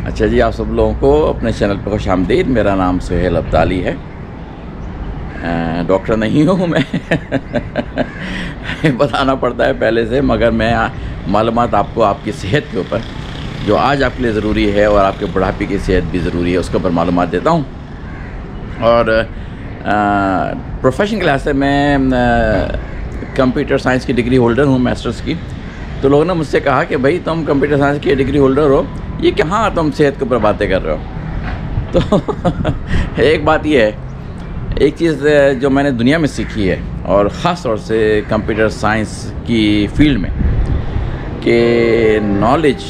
اچھا جی، آپ سب لوگوں کو اپنے چینل پہ خوش آمدید۔ میرا نام سہیل ابدالی ہے، ڈاکٹر نہیں ہوں میں بتانا پڑتا ہے پہلے سے، مگر میں معلومات آپ کو آپ کی صحت کے اوپر جو آج آپ کے لیے ضروری ہے اور آپ کے بڑھاپے کی صحت بھی ضروری ہے اس کے اوپر معلومات دیتا ہوں۔ اور پروفیشن کے لحاظ سے میں کمپیوٹر سائنس کی ڈگری ہولڈر ہوں، ماسٹرز کی۔ تو لوگوں نے مجھ سے کہا کہ بھائی تم کمپیوٹر سائنس کی ڈگری ہولڈر ہو، یہ کہاں تم صحت کے اوپر باتیں کر رہے ہو؟ تو ایک بات یہ ہے، ایک چیز جو میں نے دنیا میں سیکھی ہے اور خاص طور سے کمپیوٹر سائنس کی فیلڈ میں، کہ نالج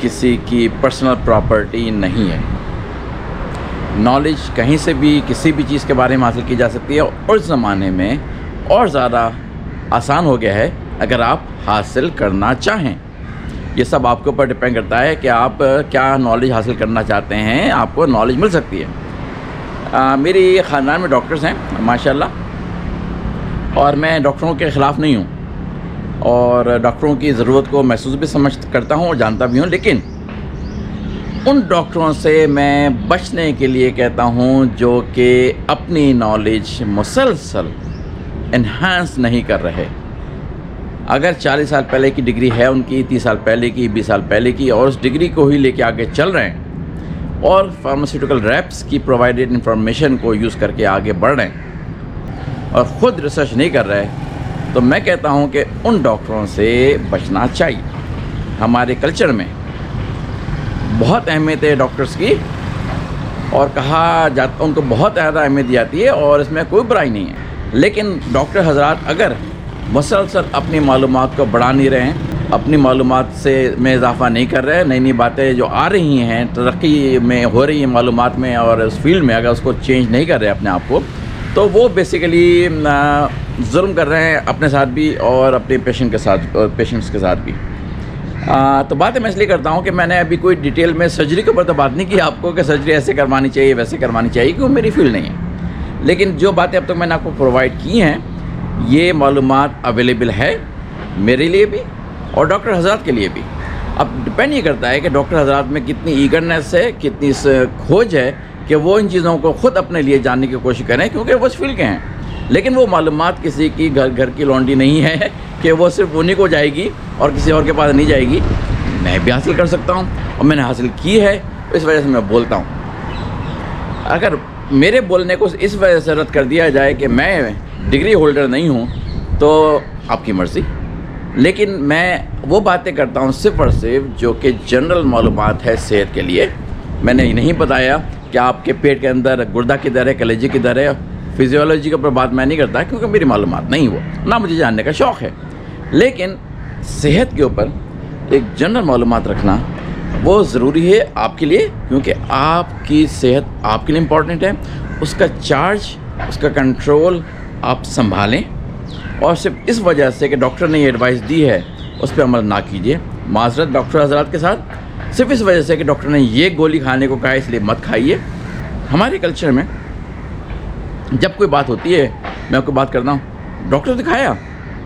کسی کی پرسنل پراپرٹی نہیں ہے۔ نالج کہیں سے بھی کسی بھی چیز کے بارے میں حاصل کی جا سکتی ہے، اور اس زمانے میں اور زیادہ آسان ہو گیا ہے اگر آپ حاصل کرنا چاہیں۔ یہ سب آپ کے اوپر ڈپینڈ کرتا ہے کہ آپ کیا نالج حاصل کرنا چاہتے ہیں، آپ کو نالج مل سکتی ہے۔ میری خاندان میں ڈاکٹرز ہیں ماشاءاللہ، اور میں ڈاکٹروں کے خلاف نہیں ہوں، اور ڈاکٹروں کی ضرورت کو محسوس بھی سمجھ کرتا ہوں اور جانتا بھی ہوں، لیکن ان ڈاکٹروں سے میں بچنے کے لیے کہتا ہوں جو کہ اپنی نالج مسلسل انہانس نہیں کر رہے۔ اگر 40 سال پہلے کی ڈگری ہے ان کی، 30 سال پہلے کی، 20 سال پہلے کی، اور اس ڈگری کو ہی لے کے آگے چل رہے ہیں اور فارماسیوٹیکل ریپس کی پرووائڈیڈ انفارمیشن کو یوز کر کے آگے بڑھ رہے ہیں اور خود ریسرچ نہیں کر رہے، تو میں کہتا ہوں کہ ان ڈاکٹروں سے بچنا چاہیے۔ ہمارے کلچر میں بہت اہمیت ہے ڈاکٹرز کی، اور کہا جاتا ان کو بہت زیادہ اہمیت دی جاتی ہے، اور اس میں کوئی برائی نہیں ہے، لیکن ڈاکٹر حضرات اگر مسلسل اپنی معلومات کو بڑھا نہیں رہے ہیں، اپنی معلومات میں اضافہ نہیں کر رہے، نئی نئی باتیں جو آ رہی ہیں، ترقی میں ہو رہی ہیں معلومات میں اور اس فیلڈ میں، اگر اس کو چینج نہیں کر رہے اپنے آپ کو، تو وہ بیسیکلی ظلم کر رہے ہیں اپنے ساتھ بھی اور اپنے پیشنٹس کے ساتھ بھی۔ تو باتیں میں اس لیے کرتا ہوں کہ میں نے ابھی کوئی ڈیٹیل میں سرجری کے اوپر تو بات نہیں کی آپ کو کہ سرجری ایسے کروانی چاہیے ویسے کروانی چاہیے، کیونکہ وہ میری فیلڈ نہیں ہے، لیکن جو باتیں اب تک میں نے آپ کو پرووائڈ کی ہیں، یہ معلومات اویلیبل ہے میرے لیے بھی اور ڈاکٹر حضرات کے لیے بھی۔ اب ڈپینڈ یہ کرتا ہے کہ ڈاکٹر حضرات میں کتنی ایگرنیس ہے، کتنی کھوج ہے کہ وہ ان چیزوں کو خود اپنے لیے جاننے کی کوشش کریں، کیونکہ وہ اس فیلڈ کے ہیں۔ لیکن وہ معلومات کسی کی گھر کی لونڈی نہیں ہے کہ وہ صرف انہیں کو جائے گی اور کسی اور کے پاس نہیں جائے گی۔ میں بھی حاصل کر سکتا ہوں اور میں نے حاصل کی ہے، اس وجہ سے میں بولتا ہوں۔ اگر میرے بولنے کو اس وجہ سے رد کر دیا جائے کہ میں ڈگری ہولڈر نہیں ہوں تو آپ کی مرضی، لیکن میں وہ باتیں کرتا ہوں صرف اور صرف جو کہ جنرل معلومات ہے صحت کے لیے۔ میں نے یہ نہیں بتایا کہ آپ کے پیٹ کے اندر گردہ کدھر ہے، کلیجی کدھر ہے، فزیولوجی کے اوپر بات میں نہیں کرتا، کیونکہ میری معلومات نہیں وہ، نہ مجھے جاننے کا شوق ہے۔ لیکن صحت کے اوپر ایک جنرل معلومات رکھنا وہ ضروری ہے آپ کے لیے، کیونکہ آپ کی صحت آپ کے لیے امپورٹنٹ ہے۔ اس کا چارج، اس کا کنٹرول آپ سنبھالیں، اور صرف اس وجہ سے کہ ڈاکٹر نے یہ ایڈوائس دی ہے اس پہ عمل نہ کیجیے۔ معذرت ڈاکٹر حضرات کے ساتھ، صرف اس وجہ سے کہ ڈاکٹر نے یہ گولی کھانے کو کہا ہے اس لیے مت کھائیے۔ ہمارے کلچر میں جب کوئی بات ہوتی ہے، میں آپ کو بات کرتا ہوں، ڈاکٹر دکھایا،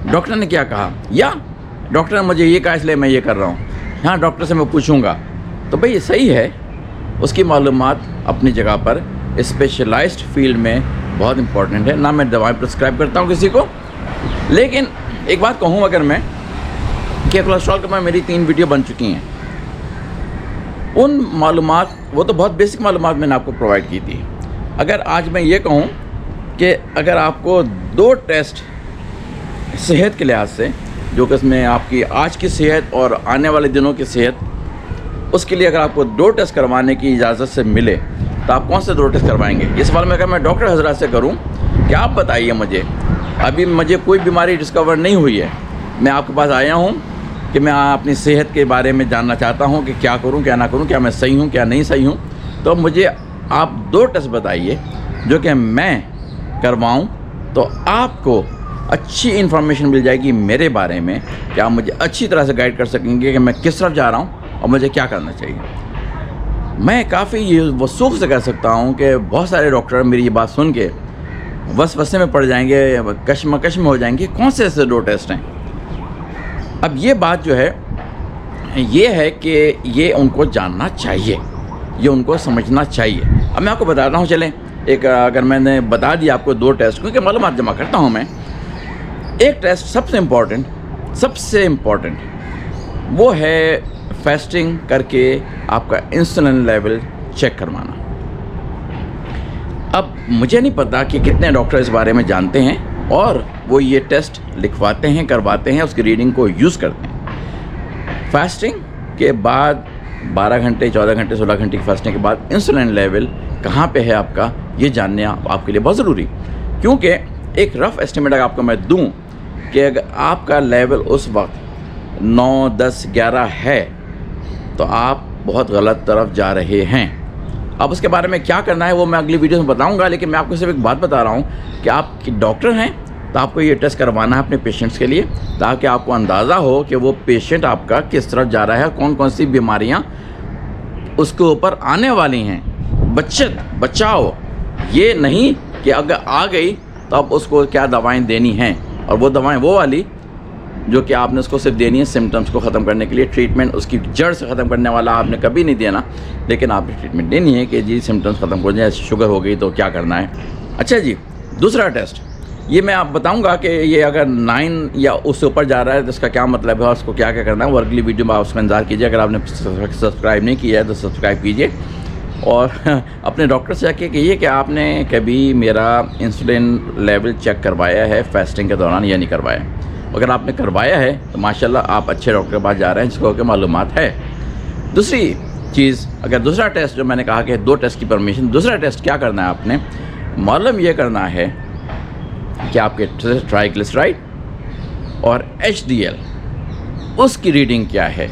ڈاکٹر نے کیا کہا، یا ڈاکٹر نے مجھے یہ کہا اس لیے میں یہ کر رہا ہوں، ہاں ڈاکٹر سے میں پوچھوں گا، تو بھئی یہ صحیح ہے، اس کی معلومات اپنی جگہ پر اسپیشلائزڈ فیلڈ میں بہت امپورٹنٹ ہے۔ نہ میں دوائیں پرسکرائب کرتا ہوں کسی کو، لیکن ایک بات کہوں اگر میں کہ کولیسٹرول کے میں میری 3 ویڈیو بن چکی ہیں، ان معلومات وہ تو بہت بیسک معلومات میں نے آپ کو پرووائڈ کی تھی۔ اگر آج میں یہ کہوں کہ اگر آپ کو 2 ٹیسٹ صحت کے لحاظ سے، جو کہ اس میں آپ کی آج کی صحت اور آنے والے دنوں کی صحت، اس کے لیے اگر آپ کو 2 ٹیسٹ کروانے کی اجازت سے ملے تو آپ کون سے 2 ٹیسٹ کروائیں گے؟ یہ سوال میں اگر میں ڈاکٹر حضرات سے کروں کہ آپ بتائیے مجھے، ابھی مجھے کوئی بیماری ڈسکور نہیں ہوئی ہے، میں آپ کے پاس آیا ہوں کہ میں اپنی صحت کے بارے میں جاننا چاہتا ہوں کہ کیا کروں کیا نہ کروں، کیا میں صحیح ہوں کیا نہیں صحیح ہوں، تو مجھے آپ 2 ٹیسٹ بتائیے جو کہ میں کرواؤں، تو آپ کو اچھی انفارمیشن مل جائے گی میرے بارے میں کہ آپ مجھے اچھی طرح سے گائیڈ کر سکیں گے کہ میں کس طرف جا رہا ہوں اور مجھے کیا کرنا چاہیے۔ میں کافی یہ وثوق سے کہہ سکتا ہوں کہ بہت سارے ڈاکٹر میری یہ بات سن کے وسوسے میں پڑ جائیں گے، کشمکش میں ہو جائیں گے، کون سے ایسے 2 ٹیسٹ ہیں۔ اب یہ بات جو ہے یہ ہے کہ یہ ان کو جاننا چاہیے، یہ ان کو سمجھنا چاہیے۔ اب میں آپ کو بتاتا ہوں، چلیں ایک اگر میں نے بتا دیا آپ کو 2 ٹیسٹ، کیونکہ معلومات جمع کرتا ہوں میں۔ ایک ٹیسٹ سب سے امپورٹنٹ وہ ہے فاسٹنگ کر کے آپ کا انسولین لیول چیک کروانا۔ اب مجھے نہیں پتا کہ کتنے ڈاکٹر اس بارے میں جانتے ہیں اور وہ یہ ٹیسٹ لکھواتے ہیں، کرواتے ہیں، اس کی ریڈنگ کو یوز کرتے ہیں۔ فاسٹنگ کے بعد 12 گھنٹے 14 گھنٹے 16 گھنٹے کی فاسٹنگ کے بعد انسولین لیول کہاں پہ ہے آپ کا، یہ جاننا آپ کے لیے بہت ضروری، کیونکہ ایک رف ایسٹیمیٹ اگر آپ کو میں دوں کہ اگر آپ کا لیول اس وقت 9 10 11 ہے تو آپ بہت غلط طرف جا رہے ہیں۔ اب اس کے بارے میں کیا کرنا ہے وہ میں اگلی ویڈیو میں بتاؤں گا، لیکن میں آپ کو صرف ایک بات بتا رہا ہوں کہ آپ کی ڈاکٹر ہیں تو آپ کو یہ ٹیسٹ کروانا ہے اپنے پیشنٹس کے لیے، تاکہ آپ کو اندازہ ہو کہ وہ پیشنٹ آپ کا کس طرف جا رہا ہے، کون کون سی بیماریاں اس کے اوپر آنے والی ہیں۔ بچاؤ، یہ نہیں کہ اگر آ گئی تو اب اس کو کیا دوائیں دینی ہیں، اور وہ دوائیں وہ والی جو کہ آپ نے اس کو صرف دینی ہے سمٹمس کو ختم کرنے کے لیے۔ ٹریٹمنٹ اس کی جڑ سے ختم کرنے والا آپ نے کبھی نہیں دینا، لیکن آپ نے ٹریٹمنٹ دینی ہے کہ جی سمٹمس ختم ہو جائیں، شوگر ہو گئی تو کیا کرنا ہے۔ اچھا جی، دوسرا ٹیسٹ یہ میں آپ بتاؤں گا کہ یہ اگر 9 یا اس سے اوپر جا رہا ہے تو اس کا کیا مطلب ہے اور اس کو کیا کرنا ہے، وہ اگلی ویڈیو میں آپ اس کا انتظار کیجیے۔ اگر آپ نے سبسکرائب نہیں کیا ہے تو سبسکرائب کیجیے، اور اپنے ڈاکٹر سے جا کے کہیے کہ آپ نے کبھی میرا انسولین لیول چیک کروایا ہے فاسٹنگ کے دوران یا نہیں کروایا۔ اگر آپ نے کروایا ہے تو ماشاءاللہ آپ اچھے ڈاکٹر کے پاس جا رہے ہیں جس کو کہ معلومات ہے۔ دوسری چیز، اگر دوسرا ٹیسٹ جو میں نے کہا کہ 2 ٹیسٹ کی پرمیشن، دوسرا ٹیسٹ کیا کرنا ہے آپ نے، معلوم یہ کرنا ہے کہ آپ کے ٹرائیگلیسرائڈ اور HDL اس کی ریڈنگ کیا ہے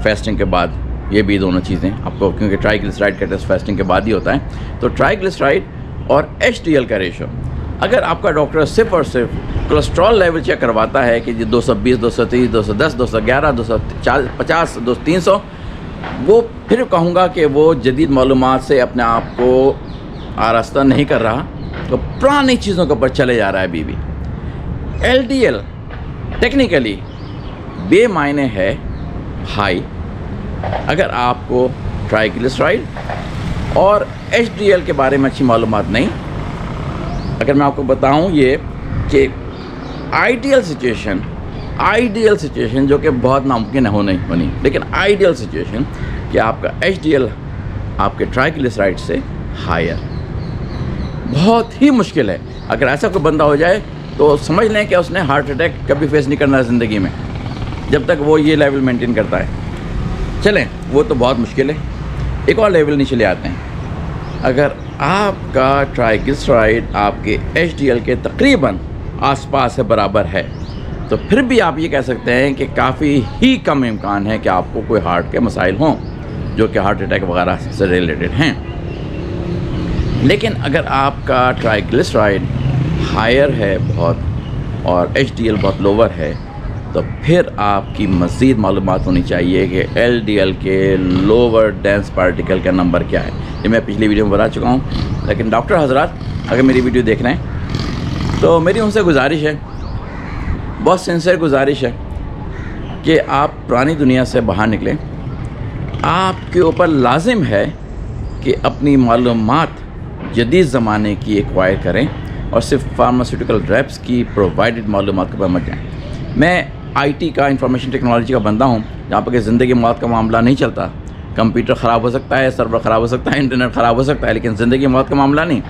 فاسٹنگ کے بعد۔ یہ بھی دونوں چیزیں آپ کو، کیونکہ ٹرائیگلیسرائڈ کا ٹیسٹ فاسٹنگ کے بعد ہی ہوتا ہے، تو ٹرائیگلیسرائڈ اور HDL کا ریشو۔ اگر آپ کا ڈاکٹر صرف اور صرف کولیسٹرول لیول چیک کرواتا ہے کہ جی 220 230 210 211 250 300، وہ پھر کہوں گا کہ وہ جدید معلومات سے اپنے آپ کو آراستہ نہیں کر رہا، تو پرانی چیزوں کے اوپر چلے جا رہا ہے ابھی بھی۔ LDL ٹیکنیکلی بے معنی ہے ہائی۔ اگر آپ کو ٹرائیگلیسرائڈ اور HDL کے بارے میں اچھی معلومات نہیں، اگر میں آپ کو بتاؤں یہ کہ آئیڈیل سچویشن جو کہ بہت ناممکن ہے ہونی، لیکن آئیڈیل سچویشن کہ آپ کا HDL آپ کے ٹرائیگلیسرائڈ سے ہائر، بہت ہی مشکل ہے۔ اگر ایسا کوئی بندہ ہو جائے تو سمجھ لیں کہ اس نے ہارٹ اٹیک کبھی فیس نہیں کرنا ہے زندگی میں، جب تک وہ یہ لیول مینٹین کرتا ہے۔ چلیں وہ تو بہت مشکل ہے، ایک اور لیول نیچے لے آتے ہیں۔ اگر آپ کا ٹرائیگلیسرائڈ آپ کے HDL کے تقریباً آس پاس ہے، برابر ہے، تو پھر بھی آپ یہ کہہ سکتے ہیں کہ کافی ہی کم امکان ہے کہ آپ کو کوئی ہارٹ کے مسائل ہوں جو کہ ہارٹ اٹیک وغیرہ سے ریلیٹڈ ہیں۔ لیکن اگر آپ کا ٹرائیگلیسرائڈ ہائر ہے بہت اور HDL بہت لوور ہے، تو پھر آپ کی مزید معلومات ہونی چاہیے کہ LDL کے لوور ڈینس پارٹیکل کا نمبر کیا ہے۔ یہ میں پچھلی ویڈیو میں بتا چکا ہوں، لیکن ڈاکٹر حضرات اگر میری ویڈیو دیکھ رہے ہیں تو میری ان سے گزارش ہے، بہت سنسیئر گزارش ہے کہ آپ پرانی دنیا سے باہر نکلیں۔ آپ کے اوپر لازم ہے کہ اپنی معلومات جدید زمانے کی ایکوائر کریں اور صرف فارماسیوٹیکل ریپس کی پرووائڈڈ معلومات کے اوپر مت جائیں۔ میں IT کا، انفارمیشن ٹیکنالوجی کا بندہ ہوں، جہاں پر کہ زندگی موت کا معاملہ نہیں چلتا۔ کمپیوٹر خراب ہو سکتا ہے، سرور خراب ہو سکتا ہے، انٹرنیٹ خراب ہو سکتا ہے، لیکن زندگی موت کا معاملہ نہیں۔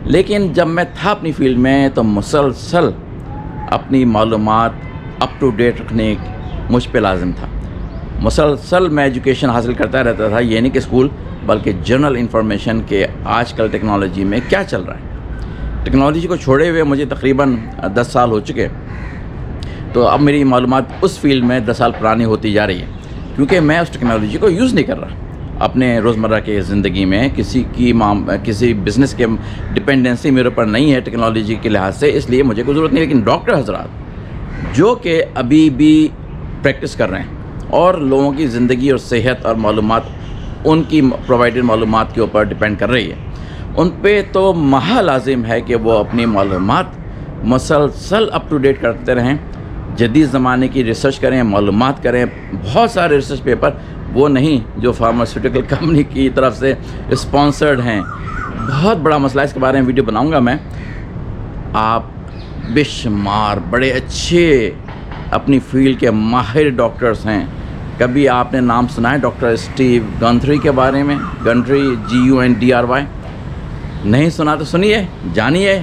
لیکن جب میں تھا اپنی فیلڈ میں تو مسلسل اپنی معلومات اپ ٹو ڈیٹ رکھنے مجھ پہ لازم تھا۔ مسلسل میں ایجوکیشن حاصل کرتا رہتا تھا، یہ نہیں کہ اسکول، بلکہ جنرل انفارمیشن کے آج کل ٹیکنالوجی میں کیا چل رہا ہے۔ ٹیکنالوجی کو چھوڑے ہوئے مجھے تقریباً 10 سال ہو چکے، تو اب میری معلومات اس فیلڈ میں 10 سال پرانی ہوتی جا رہی ہے، کیونکہ میں اس ٹیکنالوجی کو یوز نہیں کر رہا اپنے روزمرہ کے زندگی میں۔ کسی بزنس کے ڈپینڈنسی میرے اوپر نہیں ہے ٹیکنالوجی کے لحاظ سے، اس لیے مجھے کوئی ضرورت نہیں۔ لیکن ڈاکٹر حضرات جو کہ ابھی بھی پریکٹس کر رہے ہیں اور لوگوں کی زندگی اور صحت اور معلومات ان کی پرووائڈڈ معلومات کے اوپر ڈپینڈ کر رہی ہے، ان پہ تو مہا لازم ہے کہ وہ اپنی معلومات مسلسل اپ ٹو ڈیٹ کرتے رہیں جدید زمانے کی ریسرچ کریں، معلومات کریں. بہت سارے ریسرچ پیپر وہ نہیں جو فارماسیوٹیکل کمپنی کی طرف سے اسپانسرڈ ہیں. بہت بڑا مسئلہ، اس کے بارے میں ویڈیو بناؤں گا میں. آپ بے شمار بڑے اچھے اپنی فیلڈ کے ماہر ڈاکٹرز ہیں. کبھی آپ نے نام سنا ہے ڈاکٹر اسٹیو گنتھری کے بارے میں؟ گنتھری GUNDRY. نہیں سنا تو سنیے، جانیے.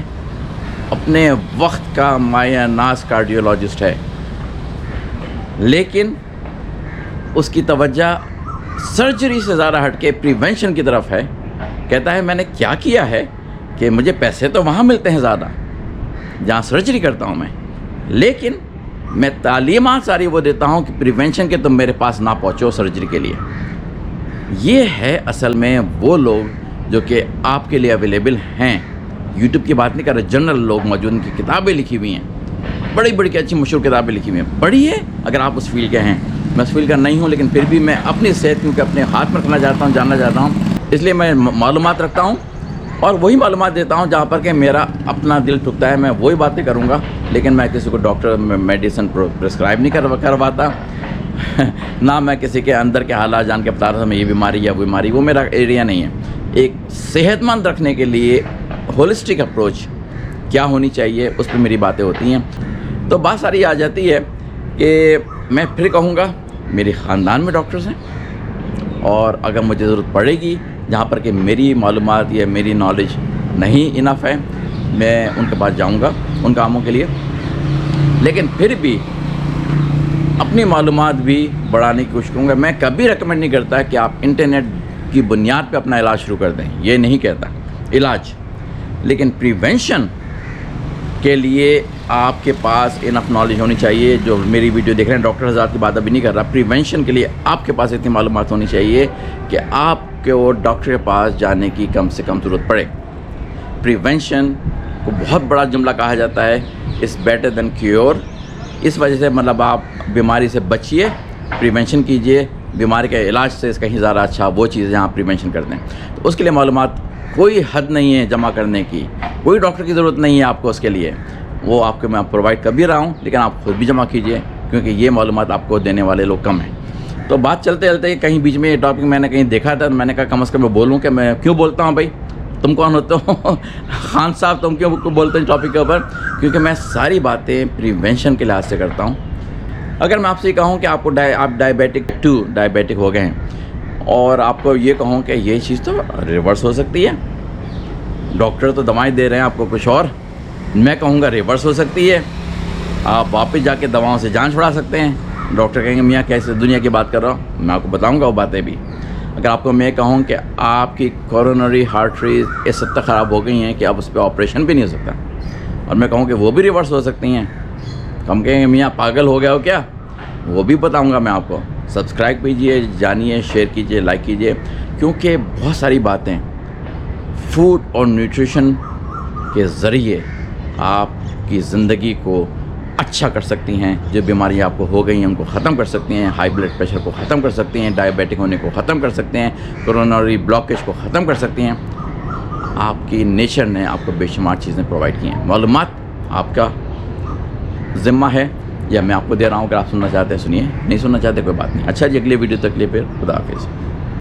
اپنے وقت کا مایہ ناز کارڈیولوجسٹ ہے، لیکن اس کی توجہ سرجری سے زیادہ ہٹ کے پریونشن کی طرف ہے. کہتا ہے میں نے کیا کیا ہے کہ مجھے پیسے تو وہاں ملتے ہیں زیادہ جہاں سرجری کرتا ہوں میں، لیکن میں تعلیمات ساری وہ دیتا ہوں کہ پریونشن کے تم میرے پاس نہ پہنچو سرجری کے لیے. یہ ہے اصل میں وہ لوگ جو کہ آپ کے لیے اویلیبل ہیں. یوٹیوب کی بات نہیں کر رہے، جنرل لوگ موجود، ان کی کتابیں لکھی ہوئی ہیں، بڑی بڑی اچھی مشہور کتابیں لکھی ہوئی ہیں. پڑھیے اگر آپ اس فیلڈ کے ہیں. میں اس فیلڈ کا نہیں ہوں، لیکن پھر بھی میں اپنی صحت کیونکہ اپنے ہاتھ میں رکھنا چاہتا ہوں، جاننا چاہتا ہوں، اس لیے میں معلومات رکھتا ہوں اور وہی معلومات دیتا ہوں جہاں پر کہ میرا اپنا دل ٹھکتا ہے. میں وہی باتیں کروں گا، لیکن میں کسی کو ڈاکٹر میڈیسن پرسکرائب نہیں کرواتا. نہ میں کسی کے اندر کے حالات جان کے بتا رہا تھا یہ بیماری یا وہ بیماری، وہ میرا ایریا نہیں ہے. ایک صحت مند رکھنے کے لیے ہولسٹک اپروچ کیا ہونی چاہیے، اس پہ میری باتیں ہوتی ہیں. تو بات ساری آ جاتی ہے کہ میں پھر کہوں گا میرے خاندان میں ڈاکٹرز ہیں، اور اگر مجھے ضرورت پڑے گی جہاں پر کہ میری معلومات یا میری نالج نہیں انف ہے، میں ان کے پاس جاؤں گا ان کاموں کے لیے. لیکن پھر بھی اپنی معلومات بھی بڑھانے کی کوشش کروں گا. میں کبھی ریکمینڈ نہیں کرتا کہ آپ انٹرنیٹ کی بنیاد پہ اپنا علاج شروع کر دیں، یہ نہیں کہتا علاج. لیکن پریونشن کے لیے آپ کے پاس انف نالج ہونی چاہیے. جو میری ویڈیو دیکھ رہے ہیں، ڈاکٹر حضرات کی بات ابھی نہیں کر رہا. پریونشن کے لیے آپ کے پاس اتنی معلومات ہونی چاہیے کہ آپ کو ڈاکٹر کے پاس جانے کی کم سے کم ضرورت پڑے. پریونشن کو بہت بڑا جملہ کہا جاتا ہے، از بیٹر دین کیور. اس وجہ سے مطلب آپ بیماری سے بچیے، پریونشن کیجیے. بیماری کے علاج سے کہیں زیادہ اچھا وہ چیز ہے جہاں آپ پریونشن کرتے ہیں. تو اس کے لیے معلومات کوئی حد نہیں ہے جمع کرنے کی، کوئی ڈاکٹر کی ضرورت نہیں ہے آپ کو اس کے لیے. وہ آپ کو میں پرووائڈ کر بھی رہا ہوں، لیکن آپ خود بھی جمع کیجئے، کیونکہ یہ معلومات آپ کو دینے والے لوگ کم ہیں. تو بات چلتے چلتے کہیں بیچ میں یہ ٹاپک میں نے کہیں دیکھا تھا، میں نے کہا کم از کم میں بولوں کہ میں کیوں بولتا ہوں. بھائی تم کون ہوتے ہو خان صاحب، تم کیوں بولتے ہیں ٹاپک کے اوپر؟ کیونکہ میں ساری باتیں پریونشن کے لحاظ سے کرتا ہوں. اگر میں آپ سے کہوں کہ آپ کو آپ ڈائبیٹک ہو گئے ہیں، اور آپ کو یہ کہوں کہ یہ چیز تو ریورس ہو سکتی ہے، ڈاکٹر تو دوائیں دے رہے ہیں آپ کو کچھ اور، میں کہوں گا ریورس ہو سکتی ہے، آپ واپس جا کے دواؤں سے جان چھڑا سکتے ہیں. ڈاکٹر کہیں گے میاں کیسے دنیا کی بات کر رہا ہوں، میں آپ کو بتاؤں گا وہ باتیں بھی. اگر آپ کو میں کہوں کہ آپ کی کورونری آرٹریز اس حد تک خراب ہو گئی ہیں کہ اب اس پہ آپریشن بھی نہیں ہو سکتا، اور میں کہوں کہ وہ بھی ریورس ہو سکتی ہیں، ہم کہیں گے میاں پاگل ہو گیا ہو کیا، وہ بھی بتاؤں گا میں آپ کو. سبسکرائب کیجئے، جانیے، شیئر کیجئے، لائک کیجئے، کیونکہ بہت ساری باتیں فوڈ اور نیوٹریشن کے ذریعے آپ کی زندگی کو اچھا کر سکتی ہیں. جو بیماریاں آپ کو ہو گئی ہیں ان کو ختم کر سکتی ہیں، ہائی بلڈ پریشر کو ختم کر سکتی ہیں، ڈائبیٹک ہونے کو ختم کر سکتے ہیں، کورونری بلاکیج کو ختم کر سکتی ہیں. آپ کی نیچر نے آپ کو بے شمار چیزیں پرووائڈ کی ہیں. معلومات آپ کا ذمہ ہے، یا میں آپ کو دے رہا ہوں. اگر آپ سننا چاہتے ہیں سنیے، نہیں سننا چاہتے کوئی بات نہیں. اچھا جی، اگلی ویڈیو تک لیے پھر خدا حافظ.